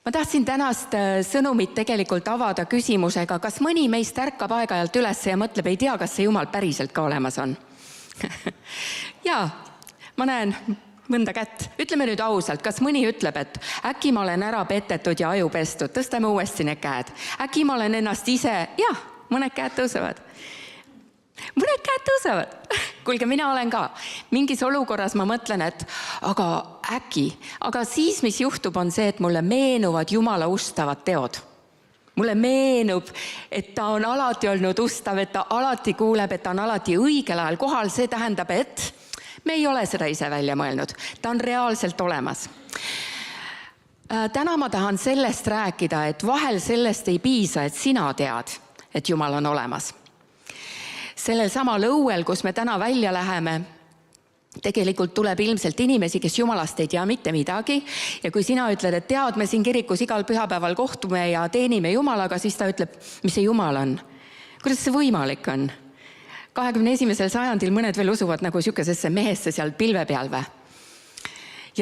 Ma tahtsin tänast sõnumit tegelikult avada küsimusega, kas mõni meist ärkab aeg-ajalt üles ja mõtleb, ei tea, kas see Jumal päriselt ka olemas on. Jaa, ma näen mõnda kätt. Ütleme nüüd ausalt, kas mõni ütleb, et äkki ma olen ära petetud ja aju pestud, tõstame uuesti need käed. Äkki ma olen ennast ise, jah, mõned käed tõusevad. Mõned käed tõusevad. Kuulge, mina olen ka. Mingis olukorras ma mõtlen, et aga äkki. Aga siis, mis juhtub, on see, et mulle meenuvad Jumala ustavad teod. Mulle meenub, et ta on alati olnud ustav, et ta alati kuuleb, et ta on alati õigel ajal kohal. See tähendab, et me ei ole seda ise välja mõelnud. Ta on reaalselt olemas. Täna ma tahan sellest rääkida, et vahel sellest ei piisa, et sina tead, et Jumal on olemas. Sellel samal õuel, kus me täna välja läheme, tegelikult tuleb ilmselt inimesi, kes Jumalast ei tea mitte midagi. Ja kui sina ütled, et tead, me siin kirikus igal pühapäeval kohtume ja teenime Jumalaga, siis ta ütleb, mis see Jumal on? Kuidas see võimalik on? 21. sajandil mõned veel usuvad nagu sükesesse mehesse seal pilve peal või?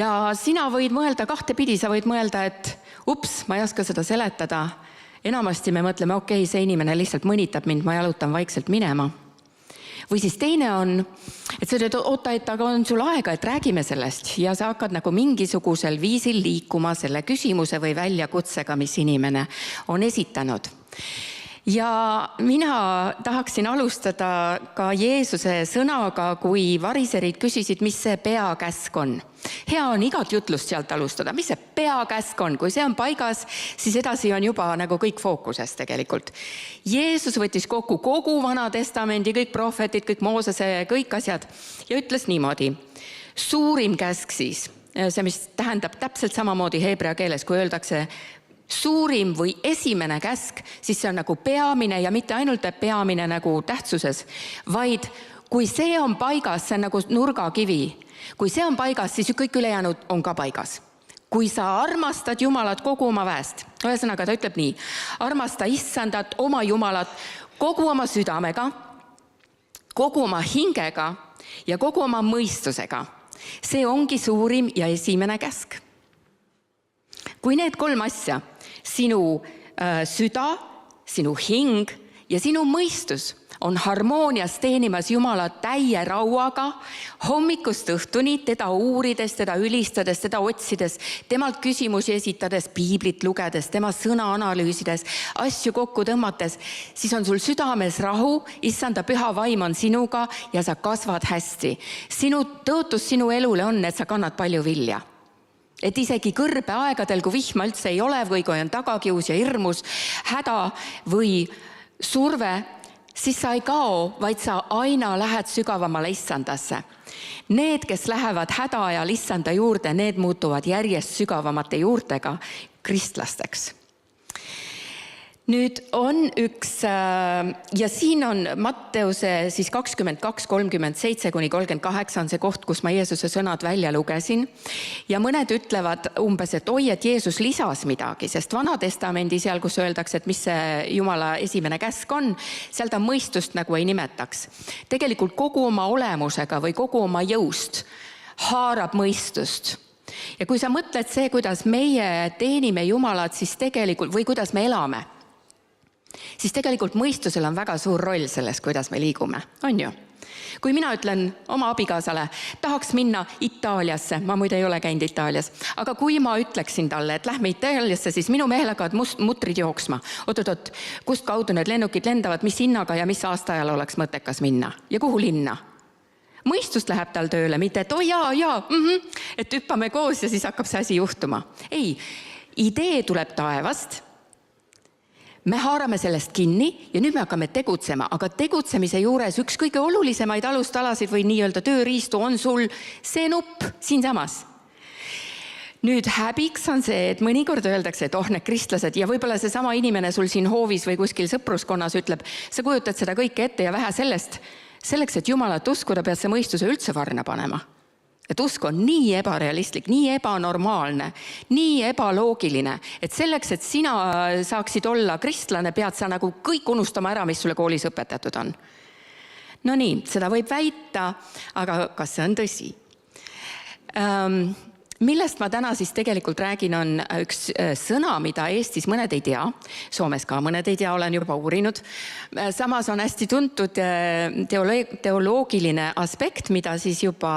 Ja sina võid mõelda kahtepidi, sa võid mõelda, et ups, ma ei oska seda seletada. Enamasti me mõtleme, okei, see inimene lihtsalt mõnitab mind, ma jalutan vaikselt minema. Või siis teine on, et sa ütled, oota, et aga on sul aega, et räägime sellest ja sa hakkad nagu mingisugusel viisil liikuma selle küsimuse või väljakutsega, mis inimene on esitanud. Ja mina tahaksin alustada ka Jeesuse sõnaga, kui variserid küsisid, mis see peakäsk on. Hea on igat jutlust sealt alustada, mis see peakäsk on. Kui see on paigas, siis edasi on juba nagu kõik fookuses tegelikult. Jeesus võttis kokku kogu Vana Testamendi, kõik prohvetid, kõik Moosese, kõik asjad ja ütles niimoodi. Suurim käsk siis, see mis tähendab täpselt samamoodi heebrea keeles, kui öeldakse suurim või esimene käsk, siis see on nagu peamine ja mitte ainult peamine nagu tähtsuses, vaid kui see on paigas, see on nagu nurgakivi. Kui see on paigas, siis kõik ülejäänud on ka paigas. Kui sa armastad Jumalat kogu oma väest, ühesõnaga ta ütleb nii, armasta Issandat, oma Jumalat kogu oma südamega, kogu oma hingega ja kogu oma mõistusega. See ongi suurim ja esimene käsk. Kui need kolm asja, sinu süda, sinu hing ja sinu mõistus on harmoonias teenimas Jumala täie rauaga, hommikust õhtuni teda uurides, teda ülistades, teda otsides, temalt küsimusi esitades, piiblit lugedes, tema sõna analüüsides, asju kokku tõmmates, siis on sul südames rahu, Issanda püha vaim on sinuga ja sa kasvad hästi. Sinu tõotus sinu elule on, et sa kannad palju vilja. Et isegi kõrbe aegadel, kui vihma üldse ei ole või kui on tagakius ja hirmus, häda või surve, siis sa ei kao, vaid sa aina lähed sügavamale Issandasse. Need, kes lähevad häda ajal Issanda juurde, need muutuvad järjest sügavamate juurtega kristlasteks. Nüüd on üks, ja siin on Matteuse siis 22:37-38 on see koht, kus ma Jeesuse sõnad välja lugesin. Ja mõned ütlevad umbes, et oi, et Jeesus lisas midagi, sest Vana Testamendi seal, kus öeldakse, et mis see Jumala esimene käsk on, seal ta mõistust nagu ei nimetaks. Tegelikult kogu oma olemusega või kogu oma jõust haarab mõistust. Ja kui sa mõtled see, kuidas meie teenime Jumalat, siis tegelikult, või kuidas me elame, siis tegelikult mõistusel on väga suur roll selles, kuidas me liigume, on ju? Kui mina ütlen oma abikaasale, tahaks minna Itaaliasse, ma muide ei ole käinud Itaalias, aga kui ma ütleksin talle, et lähme Itaaliasse, siis minu mehel hakkavad mutrid jooksma. Oot, kust kaudu need lennukid lendavad, mis hinnaga ja mis aastaajal oleks mõttekas minna ja kuhu linna? Mõistust läheb tal tööle, mitte et et hüppame koos ja siis hakkab see asi juhtuma. Ei, idee tuleb taevast. Me haarame sellest kinni ja nüüd me hakkame tegutsema, aga tegutsemise juures üks kõige olulisemaid alustalasid või nii-öelda tööriistu on sul see nupp siinsamas. Nüüd häbiks on see, et mõnikord öeldakse, et need kristlased ja võib-olla see sama inimene sul siin hoovis või kuskil sõpruskonnas ütleb, sa kujutad seda kõike ette ja vähe sellest, selleks, et Jumalat uskuda, pead see mõistuse üldse varna panema. Et usk on nii ebarealistlik, nii ebanormaalne, nii ebaloogiline, et selleks, et sina saaksid olla kristlane, pead sa nagu kõik unustama ära, mis sulle koolis õpetatud on. No nii, seda võib väita, aga kas see on tõsi? millest ma täna siis tegelikult räägin, on üks sõna, mida Eestis mõned ei tea, Soomes ka mõned ei tea, olen juba uurinud. Samas on hästi tuntud teoloogiline aspekt, mida siis juba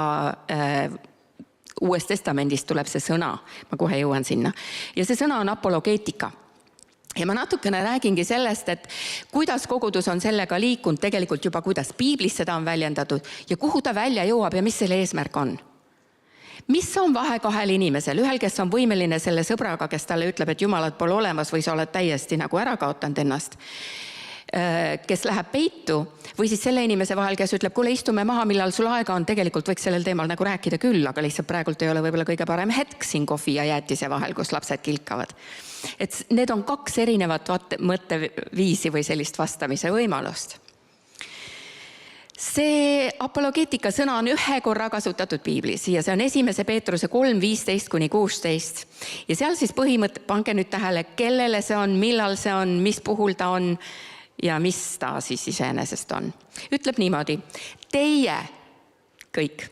Uuest Testamendist tuleb see sõna, ma kohe jõuan sinna. Ja see sõna on apologeetika. Ja ma natukene räägingi sellest, et kuidas kogudus on sellega liikunud, tegelikult juba kuidas piiblis seda on väljendatud ja kuhu ta välja jõuab ja mis selle eesmärk on. Mis on vahe kahel inimesel, ühel, kes on võimeline selle sõbraga, kes talle ütleb, et jumalat pole olemas või sa oled täiesti nagu ära kaotanud ennast, kes läheb peitu, või siis selle inimese vahel, kes ütleb, kuule, istume maha, millal sul aega on, tegelikult võiks sellel teemal nagu rääkida küll, aga lihtsalt praegult ei ole võib-olla kõige parem hetk siin kohvi ja jäätise vahel, kus lapsed kilkavad. Et need on kaks erinevat mõtteviisi või sellist vastamise võimalust. See apologeetika sõna on ühe korra kasutatud piiblis ja see on 1. Peetruse 3:15-16. Ja seal siis pange nüüd tähele, kellele see on, millal see on, mis puhul ta on ja mis ta siis iseenesest on. Ütleb niimoodi, teie kõik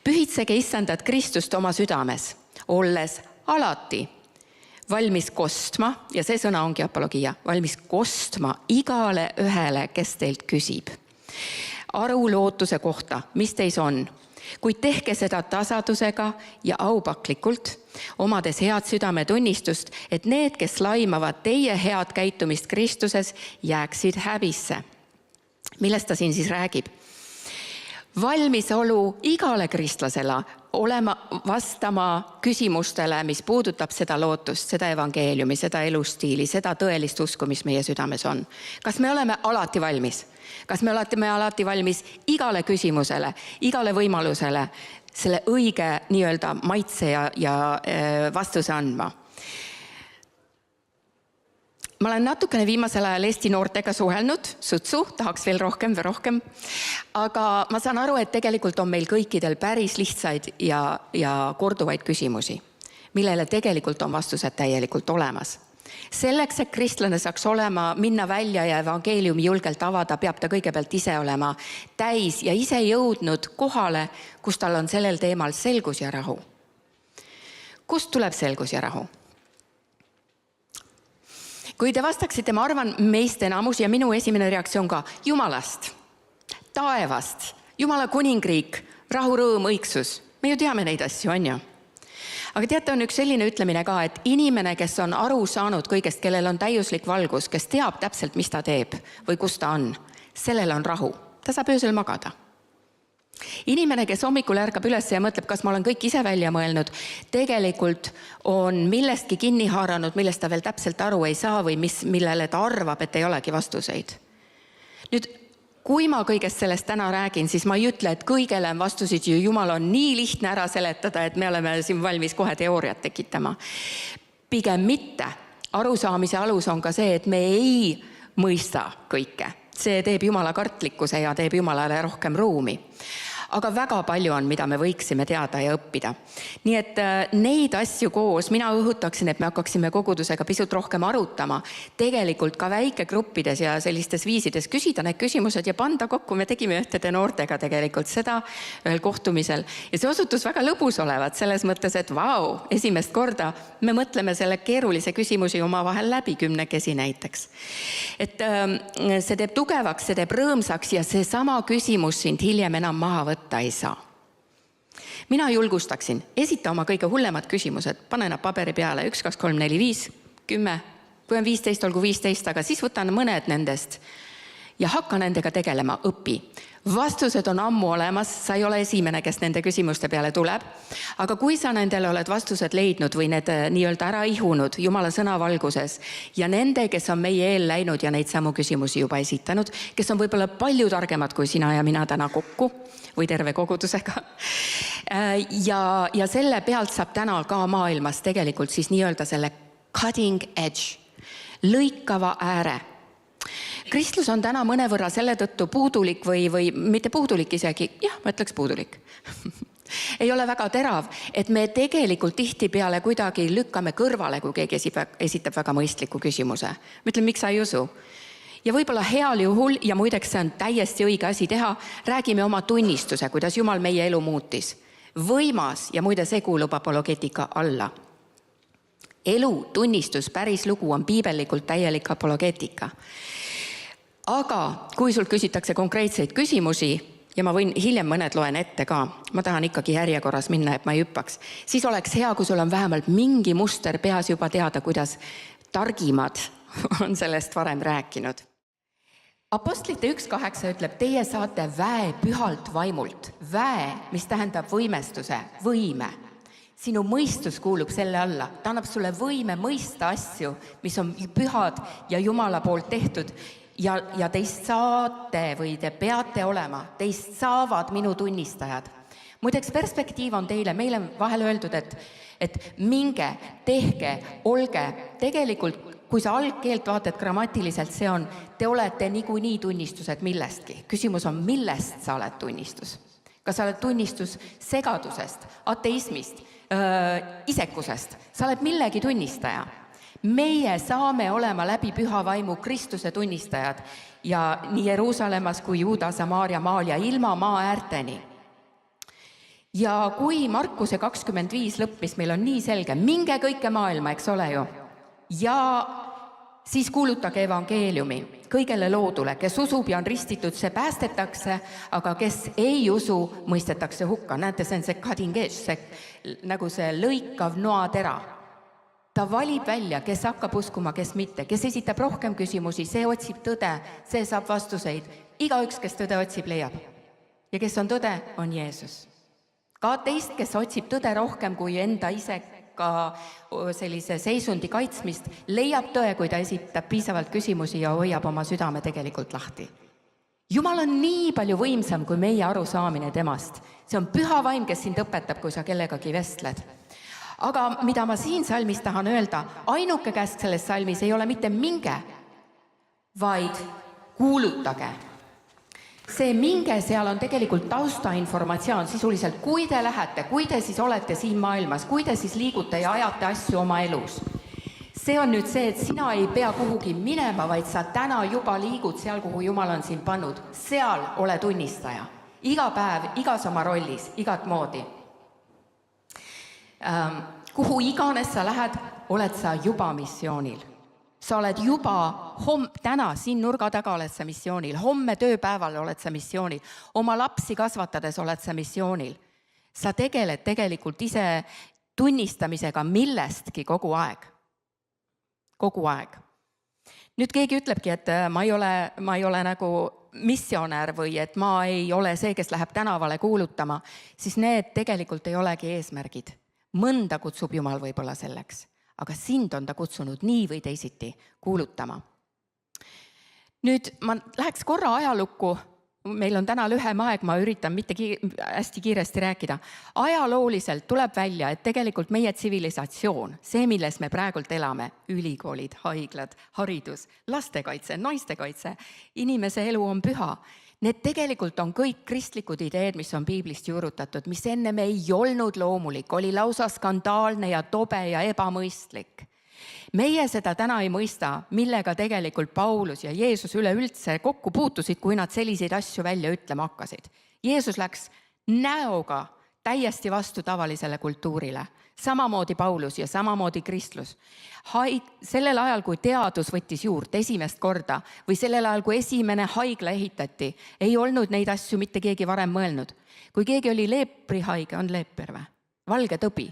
pühitsege Issandat Kristust oma südames, olles alati valmis kostma, ja see sõna ongi apologia, valmis kostma igale ühele, kes teilt küsib. Aru lootuse kohta, mis teis on, kuid tehke seda tasadusega ja aupaklikult, omades head südametunnistust, et need, kes laimavad teie head käitumist Kristuses, jääksid häbisse. Millest ta siin siis räägib? Valmisolu igale kristlasele olema vastama küsimustele, mis puudutab seda lootust, seda evangeeliumi, seda elustiili, seda tõelist usku, mis meie südames on. Kas me oleme alati valmis? Kas me oleme alati valmis igale küsimusele, igale võimalusele selle õige nii-öelda maitse ja vastuse andma? Ma olen natukene viimasel ajal Eesti noortega suhelnud, sutsu, tahaks veel rohkem, aga ma saan aru, et tegelikult on meil kõikidel päris lihtsaid ja korduvaid küsimusi, millele tegelikult on vastused täielikult olemas. Selleks, et kristlane saaks minna välja ja evangeeliumi julgelt avada, peab ta kõigepealt ise olema täis ja ise jõudnud kohale, kus tal on sellel teemal selgus ja rahu. Kust tuleb selgus ja rahu? Kui te vastaksite, ma arvan, meist enamus ja minu esimene reaktsioon ka Jumalast, taevast, Jumala kuningriik, rahu, rõõm, õigsus. Me ju teame neid asju, on ju? Aga teate, on üks selline ütlemine ka, et inimene, kes on aru saanud kõigest, kellel on täiuslik valgus, kes teab täpselt, mis ta teeb või kus ta on, sellel on rahu. Ta saab öösel magada. Inimene, kes hommikul ärkab üles ja mõtleb, kas ma olen kõik ise välja mõelnud, tegelikult on millestki kinni haaranud, millest ta veel täpselt aru ei saa või millele ta arvab, et ei olegi vastuseid. Nüüd, kui ma kõigest sellest täna räägin, siis ma ei ütle, et kõigele on vastuseid ja Jumal on nii lihtne ära seletada, et me oleme siin valmis kohe teooriat tekitama. Pigem mitte. Arusaamise alus on ka see, et me ei mõista kõike. See teeb Jumala kartlikkuse ja teeb Jumalale rohkem ruumi. Aga väga palju on, mida me võiksime teada ja õppida. Nii et neid asju koos mina õhutaksin, et me hakkaksime kogudusega pisut rohkem arutama, tegelikult ka väikegruppides ja sellistes viisides küsida need küsimused ja panda kokku. Me tegime ühtede noortega tegelikult seda ühel kohtumisel ja see osutus väga lõbus olevat selles mõttes, et vau, esimest korda me mõtleme selle keerulise küsimusi oma vahel läbi 10 näiteks. Et see teeb tugevaks, see teeb rõõmsaks ja see sama küsimus sind hiljem enam maha võtta ei saa. Mina julgustaksin, esita oma kõige hullemad küsimused, pane nad paberi peale 1, 2, 3, 4, 5, 10, kui on 15, olgu 15, aga siis võtan mõned nendest ja hakka nendega tegelema, õpi. Vastused on ammu olemas, sa ei ole esimene, kes nende küsimuste peale tuleb, aga kui sa nendele oled vastused leidnud või need nii-öelda ära ihunud Jumala sõna valguses ja nende, kes on meie eel läinud ja neid samu küsimusi juba esitanud, kes on võib-olla palju targemad kui sina ja mina täna kokku või terve kogudusega ja selle pealt saab täna ka maailmas tegelikult siis nii-öelda selle cutting edge, lõikava ääre. Kristlus on täna mõnevõrra selle tõttu puudulik või mitte puudulik isegi, jah, ma ütleks puudulik. Ei ole väga terav, et me tegelikult tihtipeale kuidagi lükkame kõrvale, kui keegi esitab väga mõistliku küsimuse. Ma ütlen, miks sa ei usu? Ja võib-olla heal juhul, ja muideks see on täiesti õige asi teha, räägime oma tunnistuse, kuidas Jumal meie elu muutis. Võimas ja muide see kuulub apologeetika alla. Elu, tunnistus, päris lugu on piibellikult täielik apologeetika. Aga kui sul küsitakse konkreetseid küsimusi, ja ma võin hiljem mõned loen ette ka, ma tahan ikkagi järjekorras minna, et ma ei hüppaks, siis oleks hea, kui sul on vähemalt mingi muster peas juba teada, kuidas targimad on sellest varem rääkinud. Apostlite 1.8 ütleb, teie saate väe pühalt vaimult. Väe, mis tähendab võimestuse, võime. Sinu mõistus kuulub selle alla. Ta annab sulle võime mõista asju, mis on pühad ja Jumala poolt tehtud. Ja teist saate või te peate olema, teist saavad minu tunnistajad. Muideks perspektiiv on teile, meile on vahel öeldud, et minge, tehke, olge. Tegelikult, kui sa algkeelt vaatad grammatiliselt, see on, te olete niikuinii tunnistused millestki. Küsimus on, millest sa oled tunnistus? Kas sa oled tunnistus segadusest, ateismist, isekusest? Sa oled millegi tunnistaja. Meie saame olema läbi püha vaimu Kristuse tunnistajad ja nii Jeruusalemmas kui Juuda, Samaaria maal ja ilma maa äärteni. Ja kui Markuse 25 lõpp, mis meil on nii selge, minge kõike maailma, eks ole ju, ja siis kuulutage evangeeliumi kõigele loodule, kes usub ja on ristitud, see päästetakse, aga kes ei usu, mõistetakse hukka. Näete, see on see cutting edge, see, nagu see lõikav noatera. Ta valib välja, kes hakkab uskuma, kes mitte, kes esitab rohkem küsimusi, see otsib tõde, see saab vastuseid. Igaüks, kes tõde otsib, leiab. Ja kes on tõde, on Jeesus. Ka teist, kes otsib tõde rohkem kui enda ise ka sellise seisundi kaitsmist, leiab tõe, kui ta esitab piisavalt küsimusi ja hoiab oma südame tegelikult lahti. Jumal on nii palju võimsam kui meie arusaamine temast. See on püha vaim, kes sind õpetab, kui sa kellegagi vestled. Aga mida ma siin salmis tahan öelda, ainuke käsk selles salmis ei ole mitte minge, vaid kuulutage. See minge seal on tegelikult taustainformatsioon sisuliselt, kui te lähete, kui te siis olete siin maailmas, kui te siis liigute ja ajate asju oma elus. See on nüüd see, et sina ei pea kuhugi minema, vaid sa täna juba liigud seal, kuhu Jumal on sind pannud. Seal ole tunnistaja. Iga päev, igas oma rollis, igat moodi. Kuhu iganes sa lähed, oled sa juba missioonil. Sa oled juba täna siin nurga taga oled sa missioonil, homme tööpäeval oled sa missioonil, oma lapsi kasvatades oled sa missioonil. Sa tegeled tegelikult ise tunnistamisega millestki kogu aeg. Kogu aeg. Nüüd keegi ütlebki, et ma ei ole nagu missionär või et ma ei ole see, kes läheb tänavale kuulutama, siis need tegelikult ei olegi eesmärgid. Mõnda kutsub Jumal võib-olla selleks, aga sind on ta kutsunud nii või teisiti kuulutama. Nüüd ma läheks korra ajalukku, meil on täna lühem aeg, ma üritan mitte hästi kiiresti rääkida. Ajalooliselt tuleb välja, et tegelikult meie tsivilisatsioon, see, milles me praegult elame, ülikoolid, haiglad, haridus, lastekaitse, naistekaitse, inimese elu on püha. Need tegelikult on kõik kristlikud ideed, mis on piiblist juurutatud, mis ennem ei olnud loomulik, oli lausa skandaalne ja tobe ja ebamõistlik. Meie seda täna ei mõista, millega tegelikult Paulus ja Jeesus üleüldse kokku puutusid, kui nad selliseid asju välja ütlema hakkasid. Jeesus läks näoga täiesti vastu tavalisele kultuurile. Samamoodi Paulus ja samamoodi kristlus. Sellel ajal, kui teadus võttis juurde esimest korda või sellel ajal, kui esimene haigla ehitati, ei olnud neid asju mitte keegi varem mõelnud. Kui keegi oli leeprihaige, on leeper või? Valge tõbi.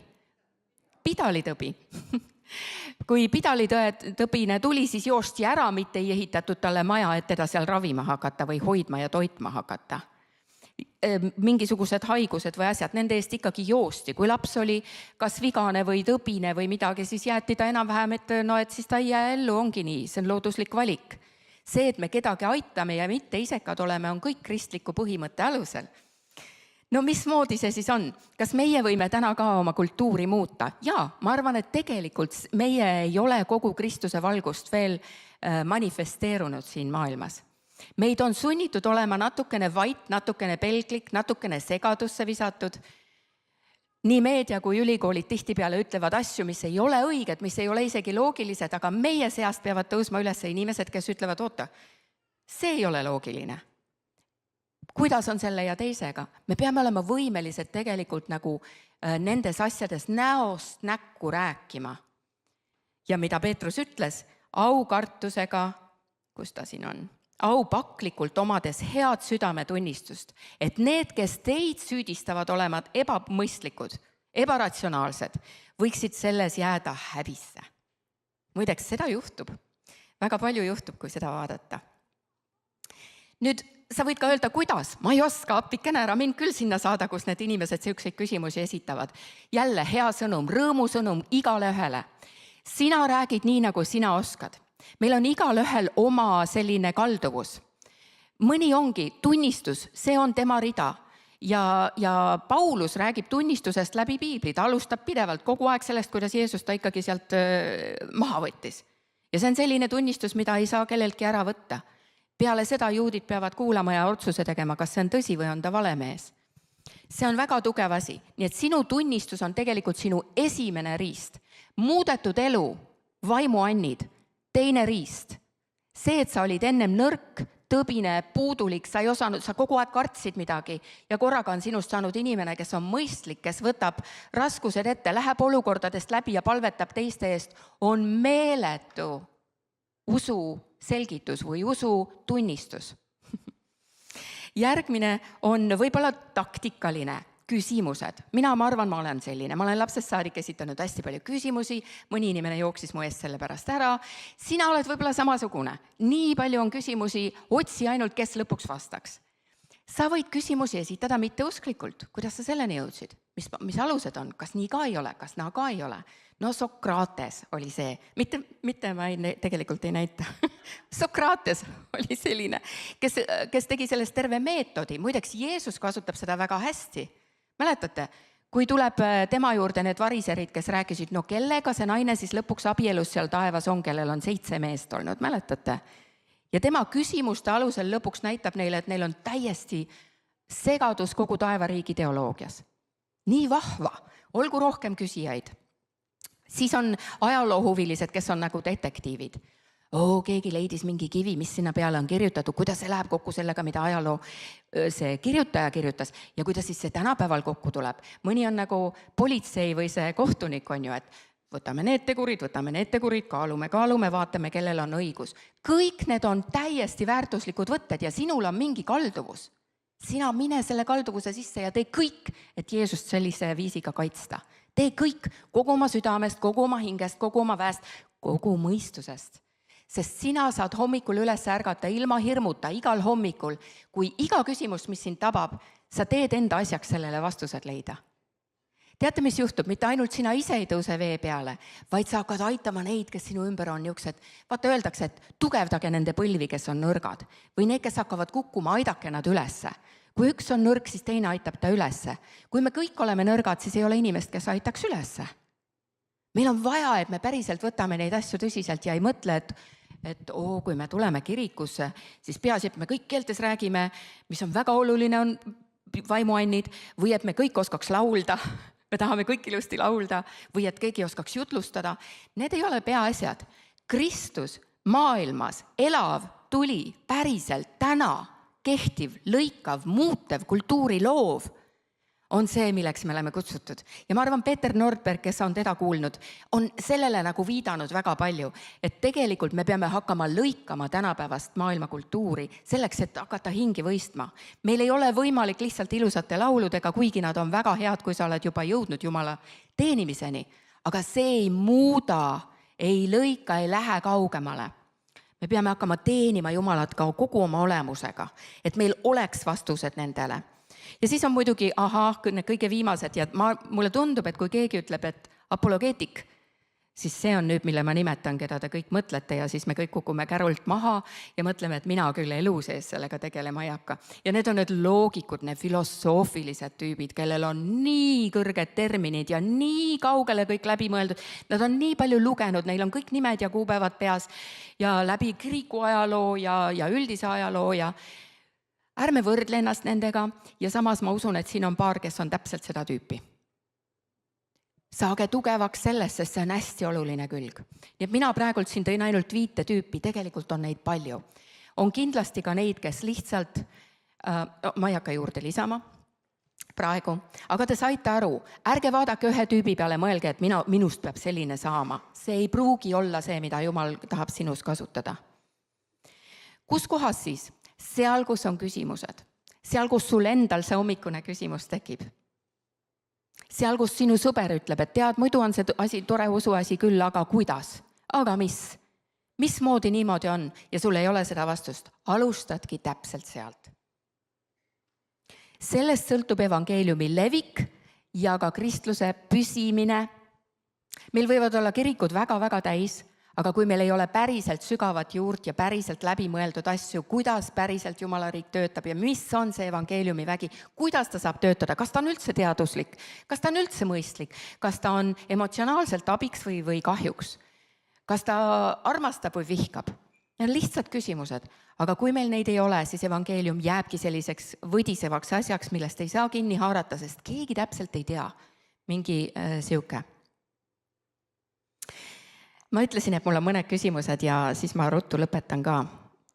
Pidalitõbi. Kui pidalitõbine tuli, siis joosti ära, mitte ei ehitatud talle maja, et teda seal ravima hakata või hoidma ja toitma hakata. Mingisugused haigused või asjad, nende eest ikkagi joosti. Kui laps oli kas vigane või tõbine või midagi, siis jäeti ta enam-vähem, et siis ta ei jää ellu, ongi nii, see on looduslik valik. See, et me kedagi aitame ja mitte isekad oleme, on kõik kristliku põhimõtte alusel. No mismoodi see siis on? Kas meie võime täna ka oma kultuuri muuta? Jaa, ma arvan, et tegelikult meie ei ole kogu Kristuse valgust veel manifesteerunud siin maailmas. Meid on sunnitud olema natukene vait, natukene pelglik, natukene segadusse visatud. Nii meedia kui ülikoolid tihtipeale ütlevad asju, mis ei ole õiged, mis ei ole isegi loogilised, aga meie seast peavad tõusma üles inimesed, kes ütlevad, oota, see ei ole loogiline. kuidas on selle ja teisega. Me peame olema võimelised tegelikult nagu nendes asjades näost näkku rääkima. Ja mida Peetrus ütles, aukartusega, kus ta siin on, aupaklikult omades head südametunnistust, et need, kes teid süüdistavad olema ebamõistlikud, ebaratsionaalsed, võiksid selles jääda häbisse. Muideks, seda juhtub. Väga palju juhtub, kui seda vaadata. Nüüd sa võid ka öelda, kuidas? Ma ei oska, appikene ära mind küll sinna saada, kus need inimesed selliseid küsimusi esitavad. Jälle hea sõnum, rõõmusõnum igale ühele. Sina räägid nii, nagu sina oskad. Meil on igal ühel oma selline kalduvus. Mõni ongi tunnistus, see on tema rida. Ja Paulus räägib tunnistusest läbi piibli, ta alustab pidevalt kogu aeg sellest, kuidas Jeesus ta ikkagi sealt maha võttis. Ja see on selline tunnistus, mida ei saa kelleltki ära võtta. Peale seda juudid peavad kuulama ja otsuse tegema, kas see on tõsi või on ta valemees. See on väga tugev asi, nii et sinu tunnistus on tegelikult sinu esimene riist. Muudetud elu, vaimuannid, teine riist. See, et sa olid ennem nõrk, tõbine, puudulik, sa ei osanud, sa kogu aeg kartsid midagi ja korraga on sinust saanud inimene, kes on mõistlik, kes võtab raskused ette, läheb olukordadest läbi ja palvetab teiste eest, on meeletu usu selgitus või usu tunnistus. Järgmine on võib-olla taktikaline. Küsimused. Ma arvan, ma olen selline. Ma olen lapsest saadik esitanud hästi palju küsimusi, mõni inimene jooksis mu eest selle pärast ära. Sina oled võib-olla samasugune. Nii palju on küsimusi, otsi ainult, kes lõpuks vastaks. Sa võid küsimusi esitada mitteusklikult. Kuidas sa selleni jõudsid? Mis alused on? Kas nii ka ei ole? Kas naa ka ei ole? No Sokrates oli see. Mitte ma tegelikult ei näita. Sokrates oli selline, kes tegi sellest terve meetodi. Muideks, Jeesus kasutab seda väga hästi. Mäletate, kui tuleb tema juurde need variserid, kes rääkisid, no kellega see naine siis lõpuks abielus seal taevas on, kellel on 7 meest olnud, mäletate? Ja tema küsimuste alusel lõpuks näitab neile, et neil on täiesti segadus kogu taevariigi teoloogias. Nii vahva, olgu rohkem küsijaid. Siis on ajaloohuvilised, kes on nagu detektiivid. Keegi leidis mingi kivi, mis sinna peale on kirjutatud, kuidas see läheb kokku sellega, mida ajaloo see kirjutaja kirjutas ja kuidas siis see tänapäeval kokku tuleb. Mõni on nagu politsei või see kohtunik on ju, et võtame need tegurid, kaalume, vaatame, kellel on õigus. Kõik need on täiesti väärtuslikud võtted ja sinul on mingi kalduvus. Sina mine selle kalduvuse sisse ja tee kõik, et Jeesust sellise viisiga kaitsta. Tee kõik kogu oma südamest, kogu oma hingest, kogu oma väest, kogu mõistusest. Sest sina saad hommikul üles ärgata ilma hirmuta igal hommikul, kui iga küsimus, mis sind tabab, sa teed enda asjaks sellele vastused leida. Teate, mis juhtub? Mitte ainult sina ise ei tõuse vee peale, vaid sa hakkad aitama neid, kes sinu ümber on niuksed. Vaata, öeldakse, et tugevdage nende põlvi, kes on nõrgad. Või need, kes hakkavad kukkuma, aidake nad ülesse. Kui üks on nõrk, siis teine aitab ta ülesse. Kui me kõik oleme nõrgad, siis ei ole inimest, kes aitaks ülesse. Meil on vaja, et me päriselt võtame neid asju tõsiselt ja ei mõtle, et kui me tuleme kirikusse, siis peaasi, et me kõik keeltes räägime, mis on väga oluline, on vaimuannid, või et me kõik oskaks laulda, me tahame kõik ilusti laulda, või et keegi oskaks jutlustada. Need ei ole peaasjad. Kristus maailmas, elav, tuli, päriselt, täna, kehtiv, lõikav, muutev, kultuuri loov, on see, milleks me oleme kutsutud. Ja ma arvan, Peeter Nordberg, kes on teda kuulnud, on sellele nagu viidanud väga palju, et tegelikult me peame hakkama lõikama tänapäevast maailmakultuuri selleks, et hakata hingi võistma. Meil ei ole võimalik lihtsalt ilusate lauludega, kuigi nad on väga head, kui sa oled juba jõudnud Jumala teenimiseni, aga see ei muuda, ei lõika, ei lähe kaugemale. Me peame hakkama teenima Jumalat ka kogu oma olemusega, et meil oleks vastused nendele. Ja siis on muidugi, kõige viimased ja mulle tundub, et kui keegi ütleb, et apologeetik, siis see on nüüd, mille ma nimetan, keda te kõik mõtlete ja siis me kõik kukume kärult maha ja mõtleme, et mina küll elu sees sellega tegelema ei hakka. Ja need on need loogikud, need filosoofilised tüübid, kellel on nii kõrged terminid ja nii kaugele kõik läbi mõeldud. Nad on nii palju lugenud, neil on kõik nimed ja kuupäevad peas ja läbi kiriku ajaloo ja üldise ajaloo ja ärme võrdle ennast nendega ja samas ma usun, et siin on paar, kes on täpselt seda tüüpi. Saage tugevaks sellest, sest see on hästi oluline külg. Nii et mina praegult siin tõin ainult 5 tüüpi, tegelikult on neid palju. On kindlasti ka neid, kes lihtsalt Ma ei hakka juurde lisama praegu, aga te saite aru, ärge vaadake ühe tüübi peale, mõelge, et minust peab selline saama. See ei pruugi olla see, mida Jumal tahab sinus kasutada. Kus kohas siis? Seal, kus on küsimused. Seal, kus sul endal see hommikune küsimus tekib. Seal, kus sinu sõber ütleb, et tead, muidu on see asi tore usuasi küll, aga kuidas? Aga mis? Mismoodi niimoodi on? Ja sul ei ole seda vastust. Alustadki täpselt sealt. Sellest sõltub evangeeliumi levik ja ka kristluse püsimine. Meil võivad olla kirikud väga-väga täis, aga kui meil ei ole päriselt sügavat juurt ja päriselt läbimõeldud asju, kuidas päriselt Jumala riik töötab ja mis on see evangeeliumi vägi, kuidas ta saab töötada, kas ta on üldse teaduslik, kas ta on üldse mõistlik, kas ta on emotsionaalselt abiks või kahjuks, kas ta armastab või vihkab. Need on lihtsad küsimused, aga kui meil neid ei ole, siis evangeelium jääbki selliseks võdisevaks asjaks, millest ei saa kinni haarata, sest keegi täpselt ei tea, mingi siuke. Ma ütlesin, et mul on mõned küsimused ja siis ma ruttu lõpetan ka.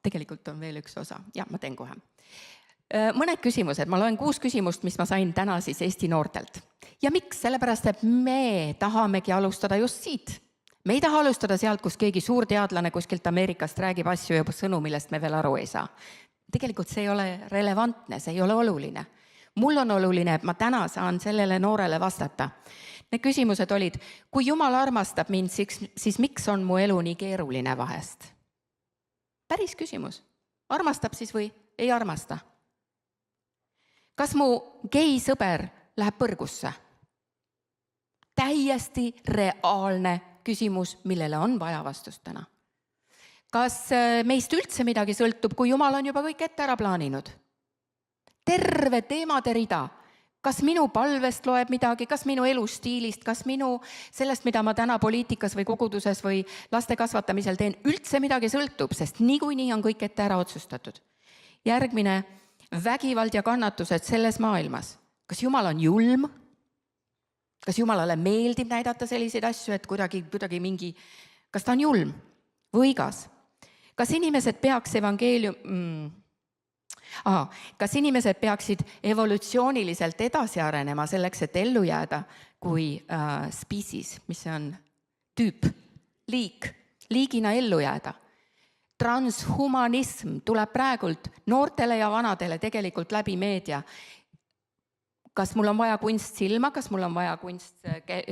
Tegelikult on veel üks osa. Ja, ma teen kohe. Mõned küsimused. Ma loen 6 küsimust, mis ma sain täna siis Eesti noortelt. Ja miks? Sellepärast, et me tahamegi alustada just siit. Me ei taha alustada sealt, kus keegi suur teadlane kuskilt Ameerikast räägib asju ja sõnu, millest me veel aru ei saa. Tegelikult see ei ole relevantne, see ei ole oluline. Mul on oluline, et ma täna saan sellele noorele vastata. Need küsimused olid, kui Jumal armastab mind, siis miks on mu elu nii keeruline vahest? Päris küsimus. Armastab siis või ei armasta? Kas mu gei sõber läheb põrgusse? Täiesti reaalne küsimus, millele on vaja vastust täna. Kas meist üldse midagi sõltub, kui Jumal on juba kõik ette ära plaaninud? Terve teemade rida. Kas minu palvest loeb midagi, kas minu elustiilist, kas minu sellest, mida ma täna poliitikas või koguduses või laste kasvatamisel teen, üldse midagi sõltub, sest niikuinii on kõik ette ära otsustatud. Järgmine, vägivald ja kannatused selles maailmas. Kas Jumal on julm? Kas Jumalale meeldib näidata selliseid asju, et kuidagi mingi, kas ta on julm? Võigas? Kas inimesed peaksid evolutsiooniliselt edasi arenema selleks, et ellu jääda kui species, mis see on? Tüüp, liigina ellu jääda. Transhumanism tuleb praegult noortele ja vanadele tegelikult läbi meedia. Kas mul on vaja kunst silma, kas mul on vaja kunst,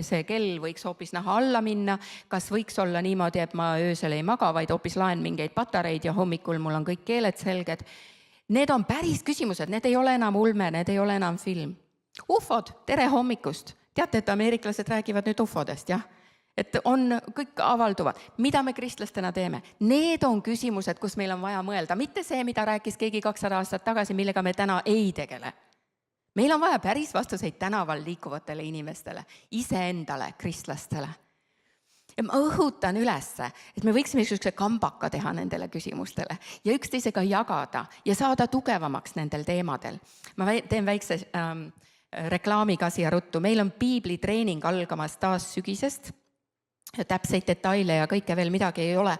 see kell võiks hoopis näha alla minna, kas võiks olla niimoodi, et ma öösel ei maga, vaid hoopis laen mingeid patareid ja hommikul mul on kõik keeled selged. Need on päris küsimused, need ei ole enam ulme, need ei ole enam film. Ufod, tere hommikust. Teate, et ameeriklased räägivad nüüd ufodest, jah? Et on kõik avalduvad. Mida me kristlastena teeme? Need on küsimused, kus meil on vaja mõelda. Mitte see, mida rääkis keegi 200 aastat tagasi, millega me täna ei tegele. Meil on vaja päris vastuseid tänaval liikuvatele inimestele, iseendale, kristlastele. Ja ma õhutan ülesse, et me võiksime ükskõikse kambaka teha nendele küsimustele ja üksteisega jagada ja saada tugevamaks nendel teemadel. Ma teen väikse reklaamiga siia ruttu. Meil on piiblitreening algamas taas sügisest. Täpseid detaile ja kõike veel midagi ei ole.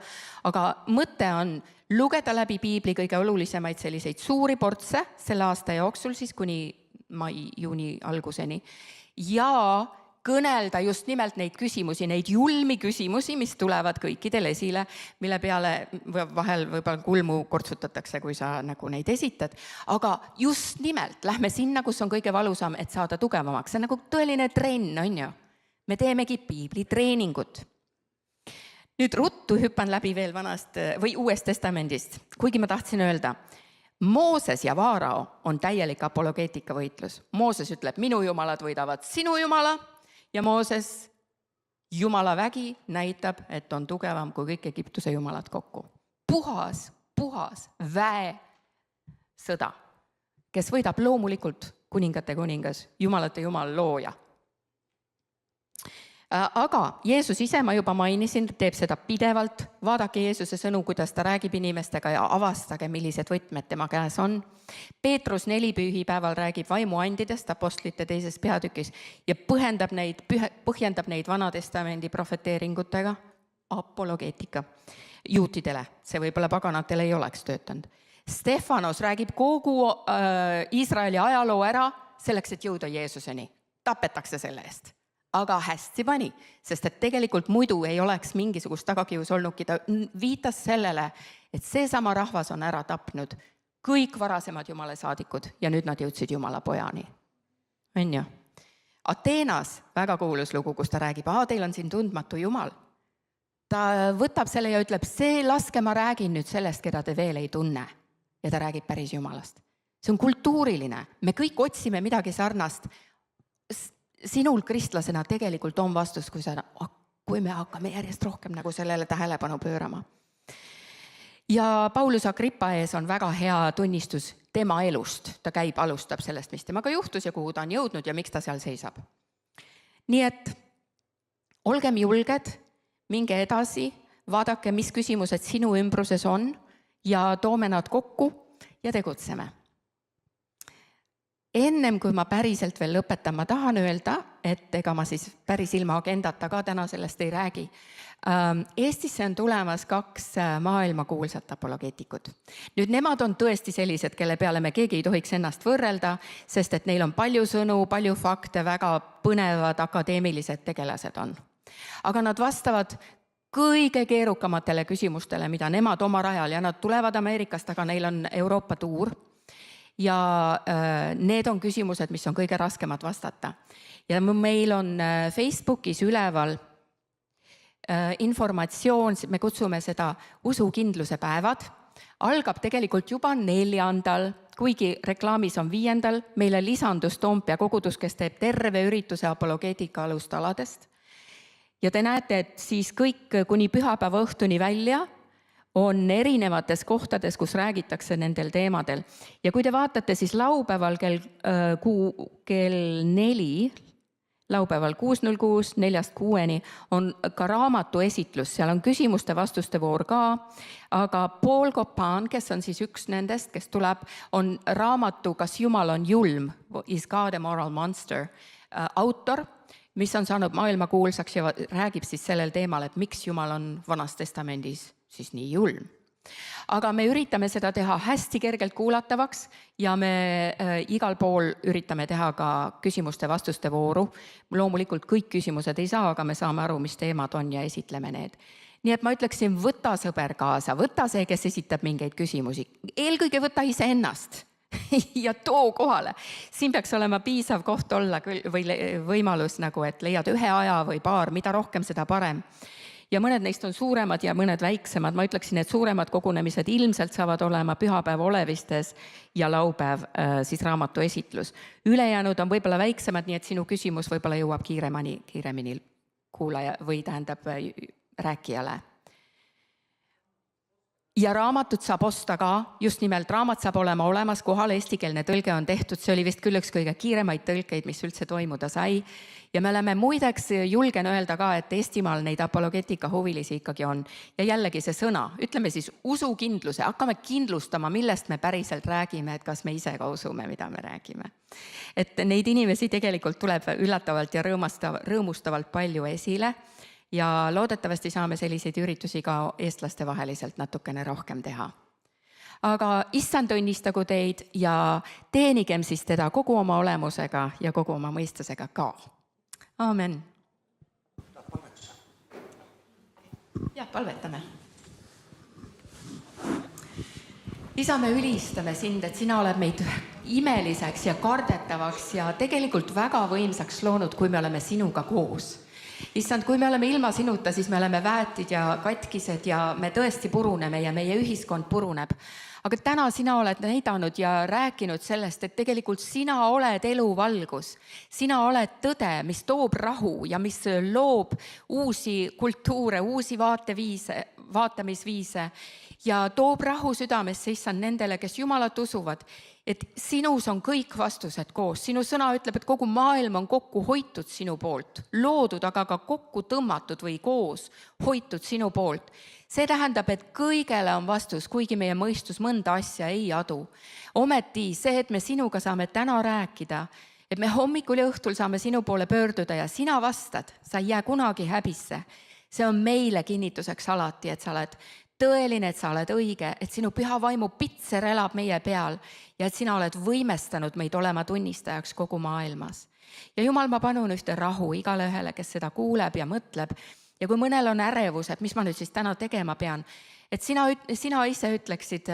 Aga mõte on lugeda läbi piibli kõige olulisemaid selliseid suuri portse selle aasta jooksul, siis kuni mai-juuni alguseni. Ja kõnelda just nimelt neid küsimusi, neid julmi küsimusi, mis tulevad kõikidel esile, mille peale vahel võib-olla kulmu kortsutatakse, kui sa nagu neid esitad. Aga just nimelt lähme sinna, kus on kõige valusam, et saada tugevamaks. See on nagu tõeline trenn, on ju? Me teemegi piiblitreeningut. Nüüd ruttu hüppan läbi veel vanast või Uuest Testamendist, kuigi ma tahtsin öelda, Mooses ja Vaarao on täielik apologeetika võitlus. Mooses ütleb, minu jumalad võidavad sinu jumala ja Mooses jumala vägi näitab, et on tugevam kui kõik Egiptuse jumalad kokku. Puhas väe sõda, kes võidab loomulikult kuningate kuningas, jumalate jumal looja. Aga Jeesus ise, ma juba mainisin, teeb seda pidevalt. Vaadake Jeesuse sõnu, kuidas ta räägib inimestega ja avastage, millised võtmed tema käes on. Peetrus 4 pühipäeval räägib vaimuandidest apostlite 2. peatükis ja põhjendab neid Vanatestamendi profeteeringutega, apologeetika juutidele. See võib-olla paganatele ei oleks töötanud. Stefanos räägib kogu Iisraeli ajaloo ära selleks, et jõuda Jeesuseni. Tapetakse selle eest. Aga hästi pani, sest et tegelikult muidu ei oleks mingisugust tagakius olnudki. Ta viitas sellele, et seesama rahvas on ära tapnud kõik varasemad Jumala saadikud ja nüüd nad jõudsid Jumala pojani. On ju? Ateenas väga kuulus lugu, kus ta räägib, teil on siin tundmatu Jumal. Ta võtab selle ja ütleb, see laske ma räägin nüüd sellest, keda te veel ei tunne. Ja ta räägib päris Jumalast. See on kultuuriline. Me kõik otsime midagi sarnast. Sinul kristlasena tegelikult on vastus, kui me hakkame järjest rohkem nagu sellele tähelepanu pöörama. Ja Paulus Agrippa ees on väga hea tunnistus tema elust. Ta käib, alustab sellest, mis temaga juhtus ja kuhu ta on jõudnud ja miks ta seal seisab. Nii et olgem julged, minge edasi, vaadake, mis küsimused sinu ümbruses on ja toome nad kokku ja tegutseme. Ennem kui ma päriselt veel lõpetan, ma tahan öelda, et ega ma siis päris ilma agendata ka täna sellest ei räägi. Eestisse on tulemas 2 maailmakuulsat apologeetikut. Nüüd nemad on tõesti sellised, kelle peale me keegi ei tohiks ennast võrrelda, sest et neil on palju sõnu, palju fakte, väga põnevad akadeemilised tegelased on. Aga nad vastavad kõige keerukamatele küsimustele, mida nemad oma rajal, ja nad tulevad Ameerikast, aga neil on Euroopa tuur. Ja need on küsimused, mis on kõige raskemad vastata. Ja meil on Facebookis üleval informatsioon, me kutsume seda usukindluse päevad. Algab tegelikult juba 4. kuigi reklaamis on 5. Meile lisandus Toompea kogudus, kes teeb terve ürituse apologeetika alustaladest. Ja te näete, et siis kõik kuni pühapäeva õhtuni välja on erinevates kohtades, kus räägitakse nendel teemadel. Ja kui te vaatate, siis laupäeval kell 4, laupäeval 6.06, 4-6 on ka raamatu esitlus. Seal on küsimuste-vastuste voor ka, aga Paul Copan, kes on siis üks nendest, kes tuleb, on raamatu Kas Jumal on julm, Is God a Moral Monster, autor, mis on saanud maailma kuulsaks ja räägib siis sellel teemal, et miks Jumal on Vanas Testamendis siis nii julm. Aga me üritame seda teha hästi kergelt kuulatavaks ja me igal pool üritame teha ka küsimuste-vastuste vooru. Loomulikult kõik küsimused ei saa, aga me saame aru, mis teemad on ja esitleme need. Nii et ma ütleksin, võta sõber kaasa, võta see, kes esitab mingeid küsimusi. Eelkõige võta ise ennast ja too kohale. Siin peaks olema piisav koht olla või võimalus, nagu, et leiad ühe aja või paar, mida rohkem, seda parem. Ja mõned neist on suuremad ja mõned väiksemad. Ma ütleksin, et suuremad kogunemised ilmselt saavad olema pühapäev Olevistes ja laupäev siis raamatu esitlus. Ülejäänud on võib-olla väiksemad, nii et sinu küsimus võib-olla jõuab kiiremini kuulaja või tähendab rääkijale. Ja raamatut saab osta ka, just nimelt raamat saab olema olemas kohal, eestikeelne tõlge on tehtud, see oli vist küll üks kõige kiiremaid tõlkeid, mis üldse toimuda sai. Ja me oleme muideks, julgen öelda ka, et Eestimaal neid apologeetika huvilisi ikkagi on. Ja jällegi see sõna, ütleme siis usukindluse, hakkame kindlustama, millest me päriselt räägime, et kas me ise ka usume, mida me räägime. Et neid inimesi tegelikult tuleb üllatavalt ja rõõmustavalt palju esile. Ja loodetavasti saame selliseid üritusi ka eestlaste vaheliselt natukene rohkem teha. Aga issand õnnistagu teid ja teenigem siis teda kogu oma olemusega ja kogu oma mõistusega ka. Aamen. Ja, palvetame. Isa, me ülistame sind, et sina oled meid imeliseks ja kardetavaks ja tegelikult väga võimsaks loonud, kui me oleme sinuga koos. Issand, kui me oleme ilma sinuta, siis me oleme väetid ja katkised ja me tõesti puruneme ja meie ühiskond puruneb. Aga täna sina oled näidanud ja rääkinud sellest, et tegelikult sina oled eluvalgus. Sina oled tõde, mis toob rahu ja mis loob uusi kultuure, uusi vaatamisviise ja toob rahu südamesse, issand, nendele, kes Jumalat usuvad. Et sinus on kõik vastused koos. Sinu sõna ütleb, et kogu maailm on kokku hoitud sinu poolt, loodud, aga ka kokku tõmmatud või koos hoitud sinu poolt. See tähendab, et kõigele on vastus, kuigi meie mõistus mõnda asja ei adu. Ometi see, et me sinuga saame täna rääkida, et me hommikul ja õhtul saame sinu poole pöörduda ja sina vastad, sa ei jää kunagi häbisse. See on meile kinnituseks alati, et sa oled tõeline, et sa oled õige, et sinu püha vaimu pitser elab meie peal ja et sina oled võimestanud meid olema tunnistajaks kogu maailmas. Ja Jumal, ma panun ühte rahu igale ühele, kes seda kuuleb ja mõtleb. Ja kui mõnel on ärevus, et mis ma nüüd siis täna tegema pean, et sina ise ütleksid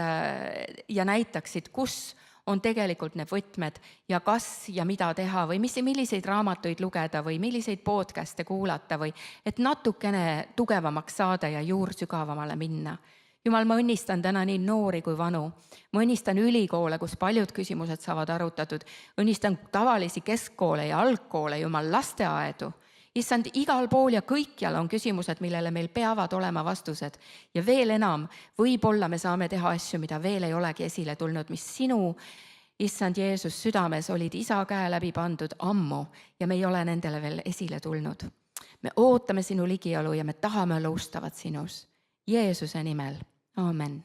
ja näitaksid, kus on tegelikult need võtmed ja kas ja mida teha või milliseid raamatuid lugeda või milliseid podcast'e kuulata või et natukene tugevamaks saada ja juursügavamale minna. Jumal, ma õnnistan täna nii noori kui vanu. Ma õnnistan ülikoole, kus paljud küsimused saavad arutatud. Õnnistan tavalisi keskkoole ja algkoole, Jumal, lasteaedu. Issand, igal pool ja kõikjal on küsimused, millele meil peavad olema vastused. Ja veel enam, võib-olla me saame teha asju, mida veel ei olegi esile tulnud, mis sinu, Issand Jeesus, südames olid isa käe läbi pandud ammu ja me ei ole nendele veel esile tulnud. Me ootame sinu ligiolu ja me tahame olla ustavad sinus. Jeesuse nimel. Aamen.